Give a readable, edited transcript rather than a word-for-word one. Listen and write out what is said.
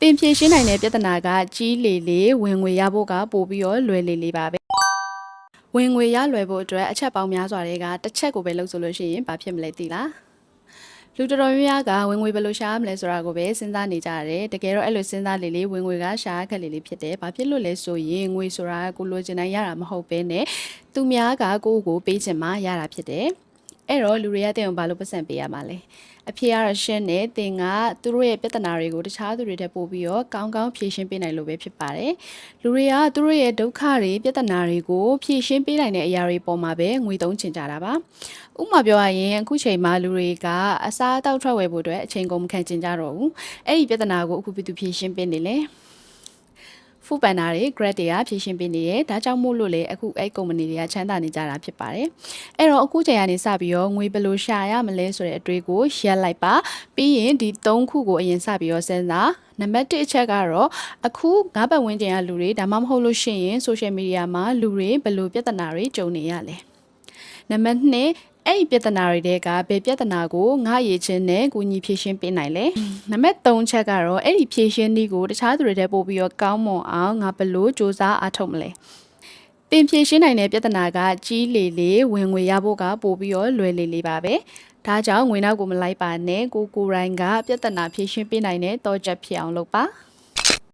တင်ဖြေရှင်းနိုင်တဲ့ပြဿနာကကြီးလေလေဝင်ငွေရဖို့ကပို့ပြီးတော့လွယ်လေလေပါပဲဝင်ငွေရလွယ်ဖို့အတွက်အချက်ပေါင်းများစွာတွေကတစ်ချက်ကိုပဲလုပ်ဆိုလို့ရှိရင်ဘာဖြစ်မလဲသိလားလူတော်တော်များများကဝင်ငွေဘယ်လိုရှာရမလဲဆိုတာကိုပဲစဉ်းစားနေကြတယ်တကယ်တော့အဲ့လိုစဉ်းစားလေလေဝင်ငွေကရှာခက်လေလေဖြစ်တယ်ဘာဖြစ်လို့လဲဆိုရင်ငွေဆိုတာကိုလိုချင်တိုင်းရတာမဟုတ်ဘဲနဲ့သူများကကိုယ့်ကိုပေးချင်မှရတာဖြစ်တယ်အဲ့တော့လူတွေကတင်အောင်ဘာလို့ပတ်စံပေးရမှာလဲအဖေကတော့ရှင်းတယ်တင်ကသူတို့ရဲ့ပြဿနာတွေကိုတခြားသူတွေထက်ပိုပြီးတော့ကောင်းကောင်းဖြေရှင်းပေးနိုင်လို့ပဲဖြစ်ပါတယ်လူတွေကသူတို့ရဲ့ဒုက္ခတွေပြဿနာတွေကိုဖြေရှင်းပေးနိုင်တဲ့အရာတွေပေါ်မှာပဲငွေသုံးချင်ကြတာပါဥပမာပြောရရင်အခုချိန်မှာလူတွေကအစားအသောက်ထွက်ဝယ်ဖို့အတွက်အချိန်ကုန်မခံချင်ကြတော့ဘူးအဲ့ဒီပြဿနာကိုအခုပြည်သူဖြေရှင်းပေးနေလေဖူပန်နာတွေ grad တွေကဖြည့်ရှင်းပေးနေရဲဒါကြောင့်မို့လို့လေအခုအဲ့ကုမ္ပဏီတွေကချမ်းသာနေကြတာဖြစ်ပါတယ်အဲ့တော့အခုချိန်ကနေစပြီးတော့ငွေဘယ်လိုရှာရမလဲဆိုတဲ့အတွေ့ကိုရက်လိုက်ပါပြီးရင်ဒီ၃ခုကိုအရင်စပြီးတော့စဉ်းစားနံပါတ်1အချက်ကတော့အခုငါးပတ်ဝန်းကျင်ကလူတွေဒါမှမဟုတ်လို့ရှိရင် social media မှာလူတွေဘယ်လိုပြဿနာတွေကြုံနေရလဲနံပါတ်2အဲ့ဒီပြဿနာတွေတဲကဘယ်ပြဿနာကိုငါရည်ချင်းနဲ့ကိုညီဖြည့်ရှင်းပေးနိုင်လဲနံပါတ်3ချက်ကတော့အဲ့ဒီဖြည့်ရှင်းနည်းကိုတခြားသူတွေတဲပို့ပြီးတော့ကောင်းမွန်အောင်ငါဘယ်လိုစူးစမ်းအားထုတ်မလဲတင်ဖြည့်ရှင်းနိုင်တဲ့ပြဿနာကကြီးလေလေဝင်ငွေရဖို့ကပို့ပြီးတော့လွယ်လေလေပါပဲဒါကြောင့်ငွေနောက်ကိုမလိုက်ပါနဲ့ကိုယ်တိုင်ကပြဿနာဖြည့်ရှင်းပေးနိုင်တဲ့တော့ချက်ဖြစ်အောင်လုပ်ပါ